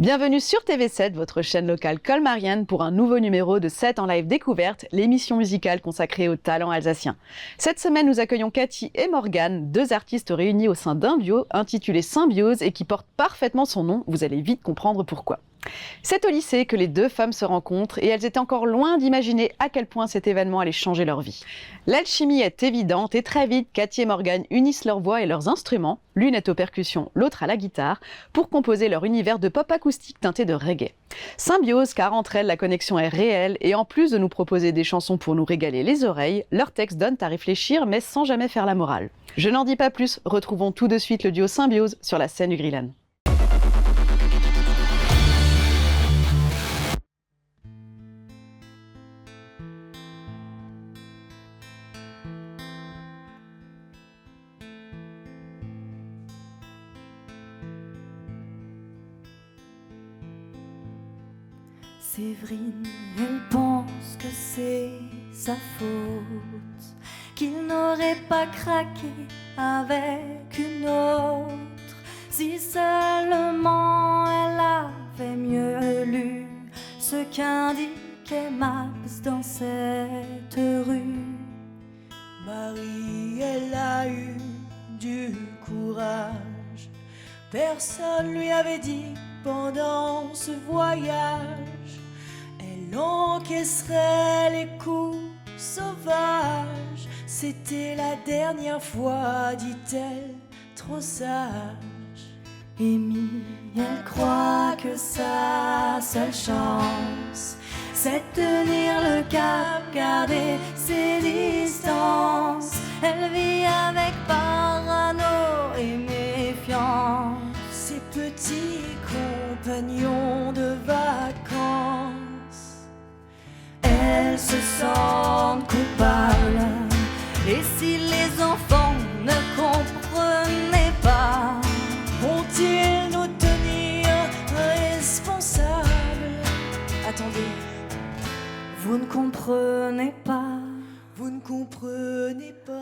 Bienvenue sur TV7, votre chaîne locale colmarienne, pour un nouveau numéro de 7 en live découverte, l'émission musicale consacrée aux talents alsaciens. Cette semaine, nous accueillons Cathy et Morgane, deux artistes réunis au sein d'un duo intitulé Symbiose et qui porte parfaitement son nom. Vous allez vite comprendre pourquoi. C'est au lycée que les deux femmes se rencontrent et elles étaient encore loin d'imaginer à quel point cet événement allait changer leur vie. L'alchimie est évidente et très vite, Cathy et Morgane unissent leurs voix et leurs instruments, l'une est aux percussions, l'autre à la guitare, pour composer leur univers de pop acoustique teinté de reggae. Symbiose, car entre elles la connexion est réelle et en plus de nous proposer des chansons pour nous régaler les oreilles, leurs textes donnent à réfléchir mais sans jamais faire la morale. Je n'en dis pas plus, retrouvons tout de suite le duo Symbiose sur la scène du Grillen. Séverine, elle pense que c'est sa faute, qu'il n'aurait pas craqué avec une autre, si seulement elle avait mieux lu ce qu'indiquait Maps dans cette rue. Marie, elle a eu du courage, personne lui avait dit pendant ce voyage. Elle encaisserait les coups sauvages. C'était la dernière fois, dit-elle, trop sage. Amy, elle croit que sa seule chance, c'est tenir le cap, garder ses distances. Elle vit avec parano et méfiance ses petits compagnons de vacances. Elles se sentent coupables, et si les enfants ne comprenaient pas, vont-ils nous tenir responsables? Attendez, vous ne comprenez pas, vous ne comprenez pas.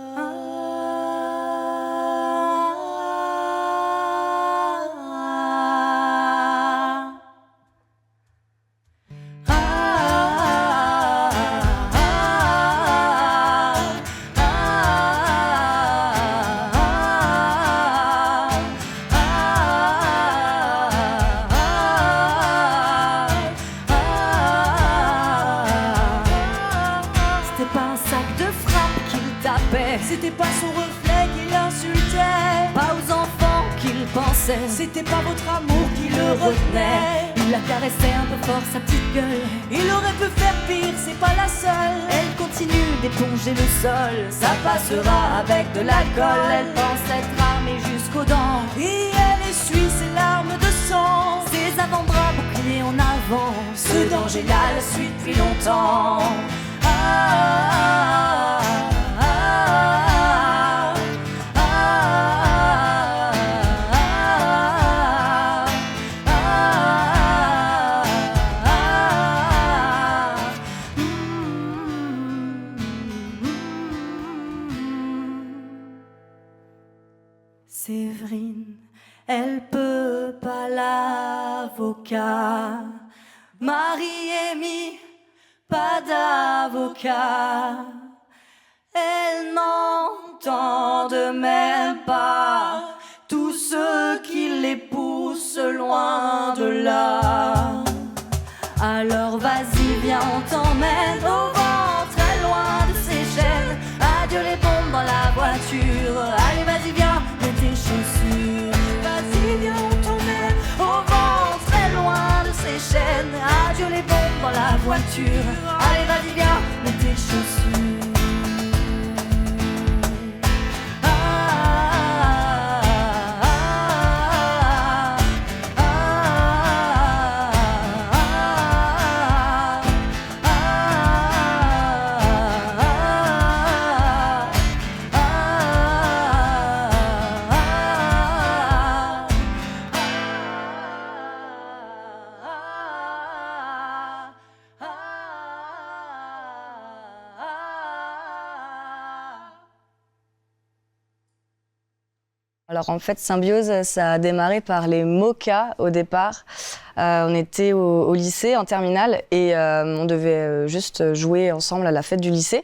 C'était pas son reflet qui l'insultait, pas aux enfants qu'il pensait, c'était pas votre amour qui le retenait. Il la caressait un peu fort sa petite gueule, il aurait pu faire pire, c'est pas la seule. Elle continue d'éponger le sol, ça passera avec de l'alcool. Elle pense être armée jusqu'aux dents, et elle essuie ses larmes de sang, ses avant-bras boucliers en avant. Ce danger-là la suit depuis longtemps. Séverine, elle peut pas l'avocat. Marie-Amy, pas d'avocat. Elle n'entendent même pas tous ceux qui les poussent loin de là. Alors vas-y, viens, on t'emmène au vent, très loin de ces chaînes. Adieu les bombes dans la voiture. Allez, vas-y, viens, mets tes chaussures. Vas-y, viens, on t'emmène au vent, très loin de ces chaînes. Adieu les bombes dans la voiture. Allez, vas-y, viens, mets tes chaussures. Alors en fait, Symbiose, ça a démarré par les mochas au départ. On était au lycée, en terminale, et on devait juste jouer ensemble à la fête du lycée.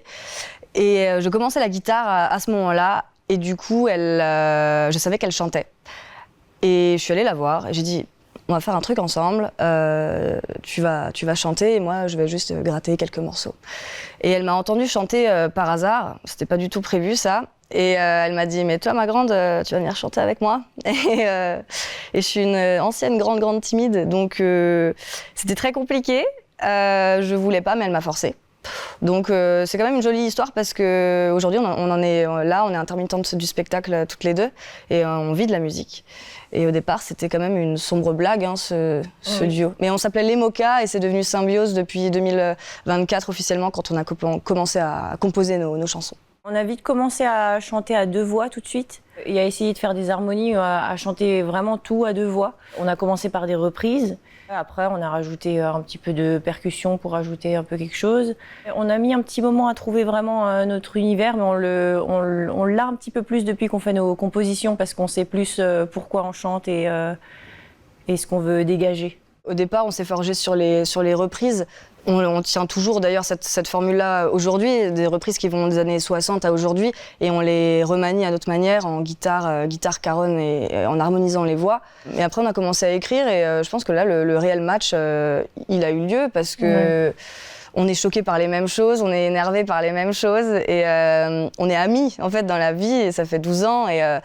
Et je commençais la guitare à ce moment-là, et du coup, je savais qu'elle chantait. Et je suis allée la voir, et j'ai dit, on va faire un truc ensemble, tu vas chanter, et moi, je vais juste gratter quelques morceaux. Et elle m'a entendue chanter par hasard, c'était pas du tout prévu ça. Et elle m'a dit, mais toi, ma grande, tu vas venir chanter avec moi. Et je suis une ancienne grande timide, donc c'était très compliqué. Je voulais pas, mais elle m'a forcée. Donc c'est quand même une jolie histoire parce qu'aujourd'hui, on en est là, on est intermittentes du spectacle toutes les deux, et on vit de la musique. Et au départ, c'était quand même une sombre blague, hein, ce duo. Mais on s'appelait Les Mocha, et c'est devenu Symbiose depuis 2024 officiellement, quand on a commencé à composer nos chansons. On a vite commencé à chanter à deux voix tout de suite et à essayer de faire des harmonies, à chanter vraiment tout à deux voix. On a commencé par des reprises. Après, on a rajouté un petit peu de percussion pour ajouter un peu quelque chose. On a mis un petit moment à trouver vraiment notre univers, mais on l'a un petit peu plus depuis qu'on fait nos compositions, parce qu'on sait plus pourquoi on chante et ce qu'on veut dégager. Au départ, on s'est forgé sur les reprises. On tient toujours d'ailleurs cette formule-là aujourd'hui, des reprises qui vont des années 60 à aujourd'hui, et on les remanie à notre manière, en guitare caronne et en harmonisant les voix. Et après, on a commencé à écrire, et je pense que là, le réel match, il a eu lieu, parce que on est choqués par les mêmes choses, on est énervés par les mêmes choses, et on est amis en fait dans la vie, et ça fait 12 ans, et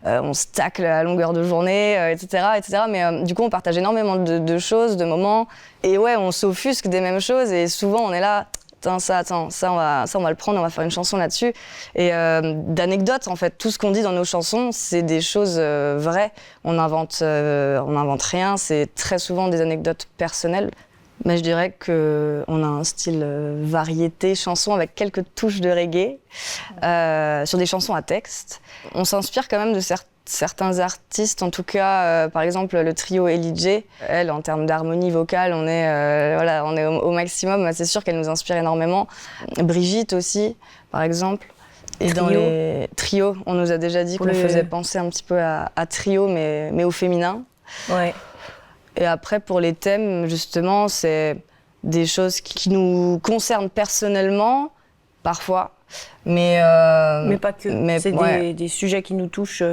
on se tacle à longueur de journée, etc. Mais du coup, on partage énormément de choses, de moments, et ouais, on s'offusque des mêmes choses, et souvent on est là, ça on va le prendre, on va faire une chanson là-dessus. Et d'anecdotes, en fait, tout ce qu'on dit dans nos chansons, c'est des choses vraies. On n'invente rien, c'est très souvent des anecdotes personnelles. Mais je dirais qu'on a un style variété chanson avec quelques touches de reggae sur des chansons à texte. On s'inspire quand même de certains artistes, en tout cas, par exemple le trio Ellie J. Elle, en termes d'harmonie vocale, on est au maximum. C'est sûr qu'elle nous inspire énormément. Brigitte aussi, par exemple. Et dans les trios, on nous a déjà dit qu'on faisait penser un petit peu à trio, mais au féminin. Ouais. Et après, pour les thèmes, justement, c'est des choses qui nous concernent personnellement, parfois, mais pas que. C'est des sujets qui nous touchent.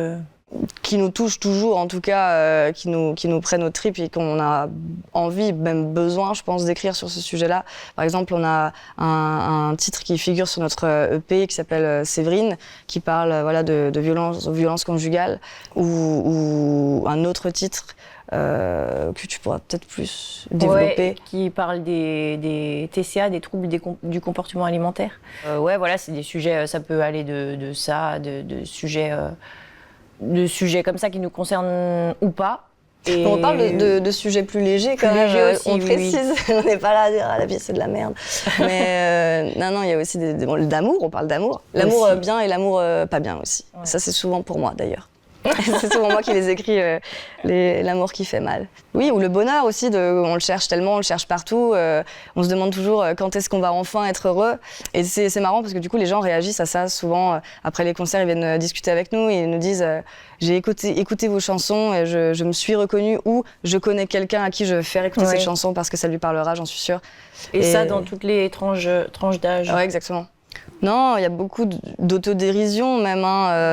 Qui nous touchent toujours, en tout cas, qui nous prennent aux tripes, et qu'on a envie, même besoin, je pense, d'écrire sur ce sujet-là. Par exemple, on a un titre qui figure sur notre EP qui s'appelle Séverine, qui parle de violence conjugale, ou un autre titre que tu pourras peut-être plus développer. Qui parle des TCA, des troubles du comportement alimentaire. Voilà, c'est des sujets, ça peut aller de ça, de sujets comme ça qui nous concernent ou pas. Et on parle de sujets plus légers quand même, aussi, on précise, oui. On n'est pas là à dire la vie c'est de la merde. Mais non, il y a aussi d'amour, on parle d'amour. L'amour bien et l'amour pas bien aussi. Ouais. Ça c'est souvent pour moi d'ailleurs. C'est souvent moi qui les écris, l'amour qui fait mal. Oui, ou le bonheur aussi, on le cherche tellement, on le cherche partout. On se demande toujours quand est-ce qu'on va enfin être heureux. Et c'est marrant parce que du coup, les gens réagissent à ça. Souvent, après les concerts, ils viennent discuter avec nous et ils nous disent j'ai écouté vos chansons et je me suis reconnue, ou je connais quelqu'un à qui je vais faire écouter cette chanson parce que ça lui parlera, j'en suis sûre. Et ça dans toutes les tranches d'âge. Ouais, exactement. Non, il y a beaucoup d'autodérision même.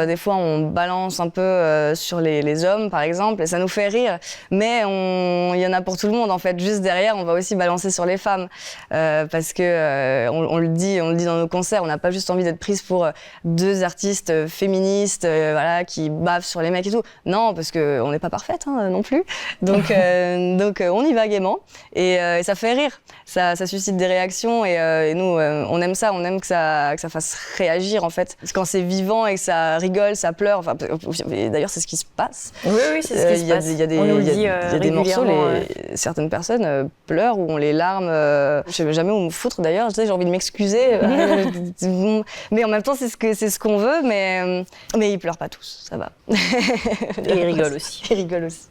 Des fois, on balance un peu sur les hommes, par exemple, et ça nous fait rire. Mais il y en a pour tout le monde, en fait. Juste derrière, on va aussi balancer sur les femmes. Parce que, on le dit dans nos concerts, on n'a pas juste envie d'être prise pour deux artistes féministes qui bavent sur les mecs et tout. Non, parce qu'on n'est pas parfaite non plus. Donc on y va gaiement. Et ça fait rire. Ça suscite des réactions. Et nous, on aime ça. On aime que ça fasse réagir, en fait. Parce que quand c'est vivant et que ça rigole, ça pleure. Enfin, d'ailleurs, c'est ce qui se passe. Oui, c'est ce qui se passe. Il y a des morceaux, certaines personnes pleurent ou ont les larmes. Je sais jamais où me foutre, d'ailleurs. J'ai envie de m'excuser. Mais en même temps, c'est ce qu'on veut. Mais ils pleurent pas tous, ça va. Et ils rigolent aussi. Ils rigolent aussi.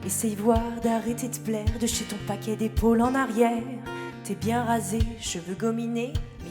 Essaye voir d'arrêter de plaire, de jeter ton paquet d'épaules en arrière. T'es bien rasé, cheveux gominés, mais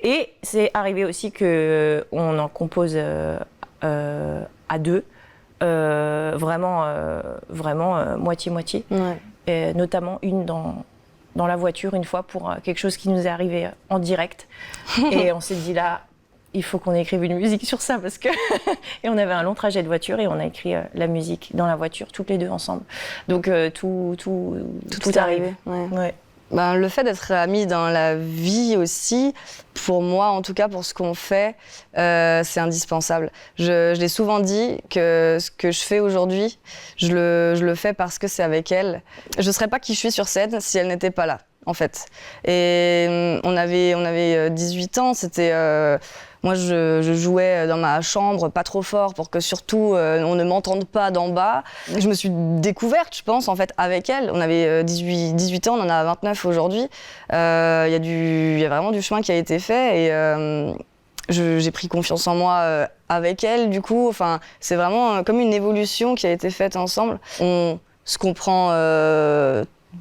Et c'est arrivé aussi qu'on en compose à deux, vraiment moitié-moitié. Ouais. Et notamment une dans la voiture une fois pour quelque chose qui nous est arrivé en direct. Et on s'est dit là, il faut qu'on écrive une musique sur ça parce que... Et on avait un long trajet de voiture et on a écrit la musique dans la voiture, toutes les deux ensemble. Donc tout est arrivé. Ouais. Ouais. Ben, le fait d'être amis dans la vie aussi, pour moi en tout cas, pour ce qu'on fait, c'est indispensable. Je l'ai souvent dit que ce que je fais aujourd'hui, je le fais parce que c'est avec elle. Je ne serais pas qui je suis sur scène si elle n'était pas là, en fait. Et on avait 18 ans, c'était... Moi, je jouais dans ma chambre, pas trop fort, pour que surtout on ne m'entende pas d'en bas. Je me suis découverte, je pense, en fait, avec elle. On avait 18 ans, on en a 29 aujourd'hui. Il y a vraiment du chemin qui a été fait et j'ai pris confiance en moi avec elle. Du coup, enfin, c'est vraiment comme une évolution qui a été faite ensemble. On se comprend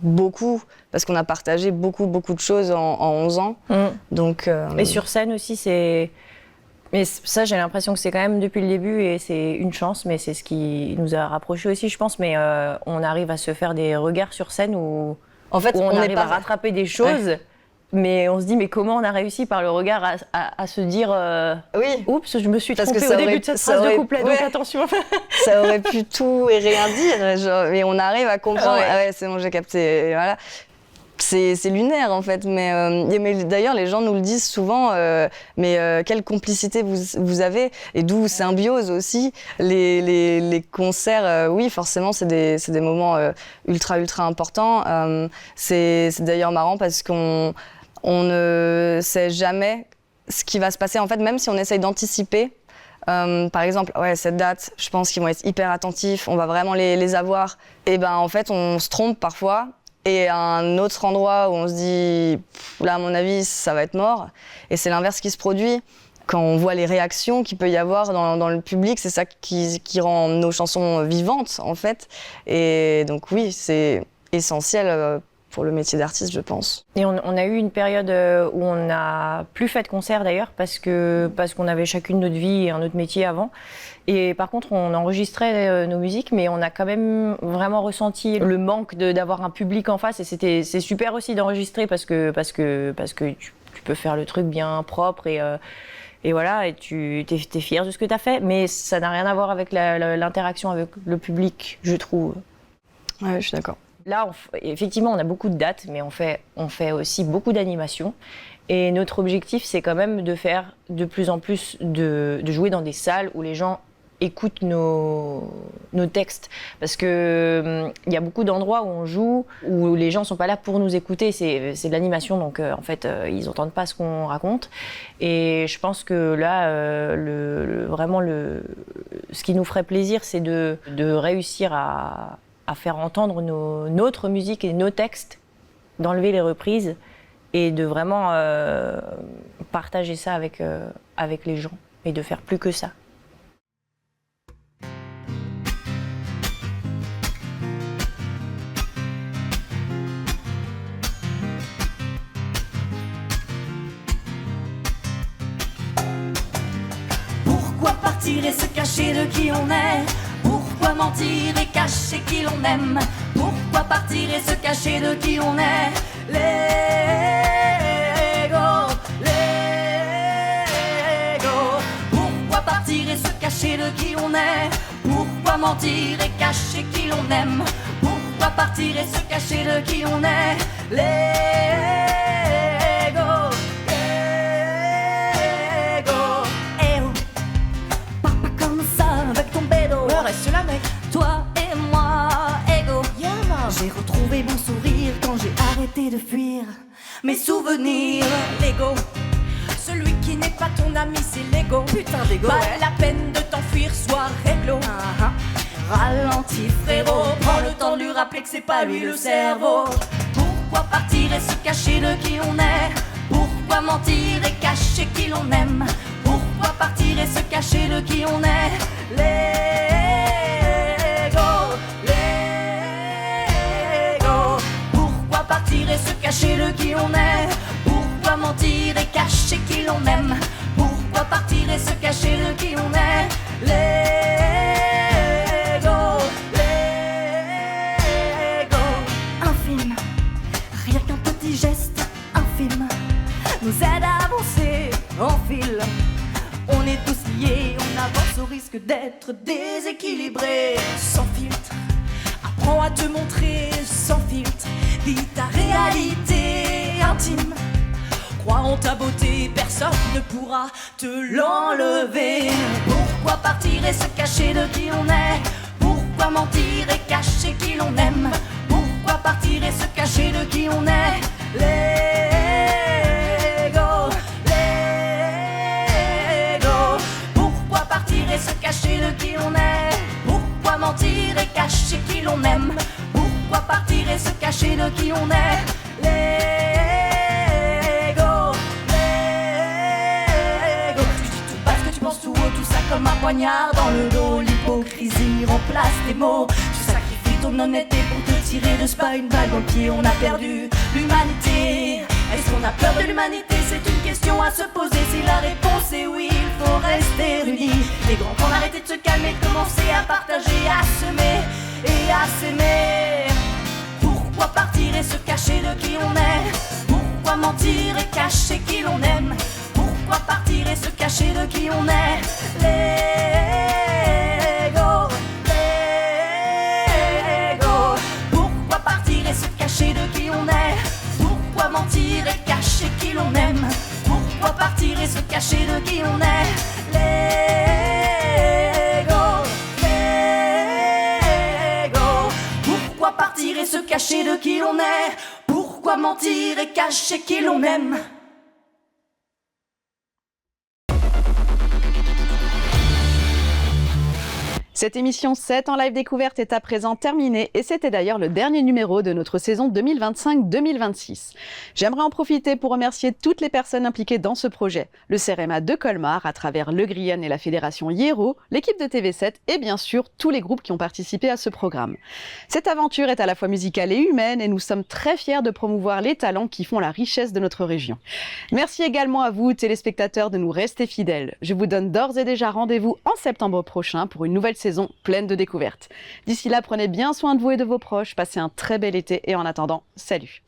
beaucoup parce qu'on a partagé beaucoup de choses en 11 ans. Donc, Et sur scène aussi, c'est... Mais ça, j'ai l'impression que c'est quand même depuis le début et c'est une chance, mais c'est ce qui nous a rapprochés aussi, je pense. Mais on arrive à se faire des regards sur scène où, en fait, où on arrive pas à rattraper des choses, ouais. Mais on se dit, mais comment on a réussi par le regard à se dire oui. Oups, je me suis Parce trompée que au début de cette phrase de couplet, donc attention. Ça aurait pu tout et rien dire, genre, mais on arrive à comprendre. Ouais. Ah ouais, c'est bon, j'ai capté. Et voilà. C'est lunaire en fait, mais d'ailleurs les gens nous le disent souvent, mais quelle complicité vous avez, et d'où symbiose aussi. Les concerts, oui forcément c'est des moments ultra importants. C'est d'ailleurs marrant parce qu'on ne sait jamais ce qui va se passer en fait, même si on essaye d'anticiper. Par exemple, ouais, cette date, je pense qu'ils vont être hyper attentifs, on va vraiment les avoir. Et ben en fait on se trompe parfois. Et à un autre endroit où on se dit, là à mon avis ça va être mort, et c'est l'inverse qui se produit. Quand on voit les réactions qu'il peut y avoir dans le public, c'est ça qui rend nos chansons vivantes en fait. Et donc oui, c'est essentiel pour le métier d'artiste, je pense. Et on a eu une période où on n'a plus fait de concert d'ailleurs parce qu'on avait chacune notre vie et un autre métier avant. Et par contre, on enregistrait nos musiques, mais on a quand même vraiment ressenti le manque d'avoir un public en face. Et c'est super aussi d'enregistrer parce que tu peux faire le truc bien propre et voilà, et tu t'es fier de ce que tu as fait. Mais ça n'a rien à voir avec l'interaction avec le public, je trouve. Ouais, je suis d'accord. Là, effectivement, on a beaucoup de dates, mais on fait aussi beaucoup d'animations. Et notre objectif, c'est quand même de faire de plus en plus de jouer dans des salles où les gens écoutent nos textes. Parce que y a beaucoup d'endroits où on joue, où les gens ne sont pas là pour nous écouter. C'est de l'animation, donc en fait, ils n'entendent pas ce qu'on raconte. Et je pense que là, vraiment, ce qui nous ferait plaisir, c'est de réussir à faire entendre notre musique et nos textes, d'enlever les reprises et de vraiment partager ça avec les gens et de faire plus que ça. Pourquoi partir et se cacher de qui on est? Pourquoi mentir et cacher qui l'on aime? Pourquoi partir et se cacher de qui on est? L'ego. Pourquoi partir et se cacher de qui on est? Pourquoi mentir et cacher qui l'on aime? Pourquoi partir et se cacher de qui on est? L'ego. Eh oh, papa comme ça avec ton bédo. Ouais, reste là, mec. Toi et moi, ego. Yeah, man. J'ai retrouvé mon sourire quand j'ai arrêté de fuir mes souvenirs. L'ego. Celui qui n'est pas ton ami, c'est l'ego. Putain d'ego. Pas Ouais. la peine de t'enfuir, sois réglo. Ralentis frérot, prends le temps de lui rappeler que c'est pas lui le cerveau. Pourquoi partir et se cacher de qui on est? Pourquoi mentir et cacher qui l'on aime? Pourquoi partir et se cacher de qui on est? L'ego. Pourquoi partir et se cacher de qui on est? Pourquoi mentir et cacher cacher qui l'on aime? Pourquoi partir et se cacher de qui on est? L'ego, l'ego. Un film, rien qu'un petit geste infime nous aide à avancer en fil. On est tous liés, on avance au risque d'être déséquilibré. Sans filtre, apprends à te montrer sans filtre. Vis ta réalité intime. Crois en ta beauté, personne ne pourra te l'enlever. Pourquoi partir et se cacher de qui on est? Pourquoi mentir et cacher qui l'on aime? Pourquoi partir et se cacher de qui on est? L'ego, l'ego. Pourquoi partir et se cacher de qui on est? Pourquoi mentir et cacher qui l'on aime? Pourquoi partir et se cacher de qui on est? L'ego, l'ego. Tu dis tout bas ce que tu penses tout haut, tout ça comme un poignard dans le dos. L'hypocrisie remplace tes mots. Tu sacrifies ton honnêteté pour te tirer de ce pas une balle dans le pied. On a perdu l'humanité. Est-ce qu'on a peur de l'humanité? C'est une question à se poser. Si la réponse est oui, il faut rester unis. Les grands vont arrêter de se calmer, commencer à partager, à semer et à s'aimer. Pourquoi partir et se cacher de qui on est? Pourquoi mentir et cacher qui l'on aime? Pourquoi partir et se cacher de qui on est? L'ego, l'ego. Pourquoi partir et se cacher de qui on est? Pourquoi mentir et cacher qui l'on aime? Pourquoi partir et se cacher de qui on est? L'ego, l'ego. Pourquoi partir et se cacher de qui l'on est? Pourquoi mentir et cacher qui l'on aime? Cette émission 7 en live découverte est à présent terminée et c'était d'ailleurs le dernier numéro de notre saison 2025-2026. J'aimerais en profiter pour remercier toutes les personnes impliquées dans ce projet. Le CEREMA de Colmar à travers Le Gryenne et la Fédération Hiero, l'équipe de TV7 et bien sûr tous les groupes qui ont participé à ce programme. Cette aventure est à la fois musicale et humaine et nous sommes très fiers de promouvoir les talents qui font la richesse de notre région. Merci également à vous, téléspectateurs, de nous rester fidèles. Je vous donne d'ores et déjà rendez-vous en septembre prochain pour une nouvelle saison pleine de découvertes. D'ici là, prenez bien soin de vous et de vos proches, passez un très bel été et en attendant, salut!